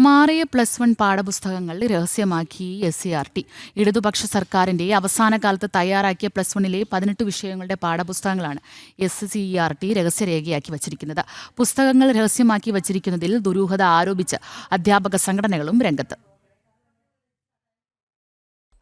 മാറിയ +1 പാഠപുസ്തകങ്ങൾ രഹസ്യമാക്കി SCERT. ഇടതുപക്ഷ സർക്കാരിന്റെ അവസാന കാലത്ത് തയ്യാറാക്കിയ +1-ലെ 18 വിഷയങ്ങളുടെ പാഠപുസ്തകങ്ങളാണ് SCERT രഹസ്യരേഖയാക്കി വച്ചിരിക്കുന്നത്. പുസ്തകങ്ങൾ രഹസ്യമാക്കി വച്ചിരിക്കുന്നതിൽ ദുരൂഹത ആരോപിച്ച് അധ്യാപക സംഘടനകളും രംഗത്ത്.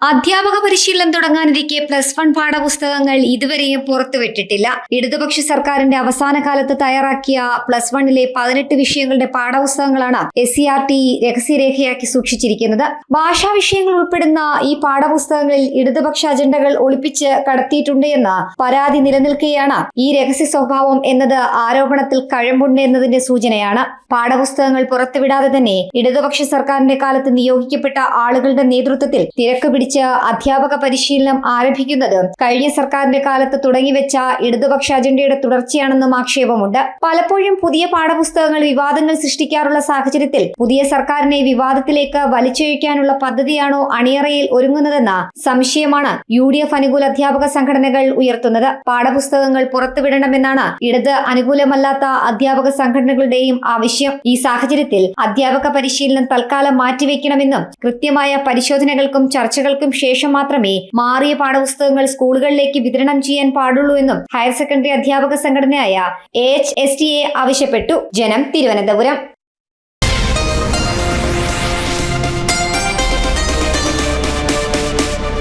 അധ്യാപക പരിശീലനം തുടങ്ങാനിരിക്കെ +1 പാഠപുസ്തകങ്ങൾ ഇതുവരെയും പുറത്തുവിട്ടിട്ടില്ല. ഇടതുപക്ഷ സർക്കാരിന്റെ അവസാന കാലത്ത് തയ്യാറാക്കിയ +1-ലെ 18 വിഷയങ്ങളുടെ പാഠപുസ്തകങ്ങളാണ് SCERT രഹസ്യരേഖയാക്കി സൂക്ഷിച്ചിരിക്കുന്നത്. ഭാഷാ വിഷയങ്ങൾ ഉൾപ്പെടുന്ന ഈ പാഠപുസ്തകങ്ങളിൽ ഇടതുപക്ഷ അജണ്ടകൾ ഒളിപ്പിച്ച് കടത്തിയിട്ടുണ്ട് എന്ന പരാതി നിലനിൽക്കെയാണ് ഈ രഹസ്യ സ്വഭാവം എന്നത് ആരോപണത്തിൽ കഴമ്പുണ്ട് എന്നതിന്റെ സൂചനയാണ്. പാഠപുസ്തകങ്ങൾ പുറത്തുവിടാതെ തന്നെ ഇടതുപക്ഷ സർക്കാരിന്റെ കാലത്ത് നിയോഗിക്കപ്പെട്ട ആളുകളുടെ നേതൃത്വത്തിൽ തിരക്ക് പിടിച്ച് അധ്യാപക പരിശീലനം ആരംഭിക്കുന്നത് കഴിഞ്ഞ സർക്കാരിന്റെ കാലത്ത് തുടങ്ങിവെച്ച ഇടതുപക്ഷ അജണ്ടയുടെ തുടർച്ചയാണെന്നും ആക്ഷേപമുണ്ട്. പലപ്പോഴും പുതിയ പാഠപുസ്തകങ്ങൾ വിവാദങ്ങൾ സൃഷ്ടിക്കാറുള്ള സാഹചര്യത്തിൽ പുതിയ സർക്കാരിനെ വിവാദത്തിലേക്ക് വലിച്ചൊഴിക്കാനുള്ള പദ്ധതിയാണോ അണിയറയിൽ ഒരുങ്ങുന്നതെന്ന സംശയമാണ് UDF അനുകൂല അധ്യാപക സംഘടനകൾ ഉയർത്തുന്നത്. പാഠപുസ്തകങ്ങൾ പുറത്തുവിടണമെന്നാണ് ഇടത് അനുകൂലമല്ലാത്ത അധ്യാപക സംഘടനകളുടെയും ആവശ്യം. ഈ സാഹചര്യത്തിൽ അധ്യാപക പരിശീലനം തൽക്കാലം മാറ്റിവെക്കണമെന്നും കൃത്യമായ പരിശോധനകൾക്കും ചർച്ചകൾക്കും ശേഷം മാത്രമേ മാറിയ പാഠപുസ്തകങ്ങൾ സ്കൂളുകളിലേക്ക് വിതരണം ചെയ്യാൻ പാടുള്ളൂ എന്നും ഹയർ സെക്കൻഡറി അധ്യാപക സംഘടനയായ AHSTA ആവശ്യപ്പെട്ടു. ജനം, തിരുവനന്തപുരം.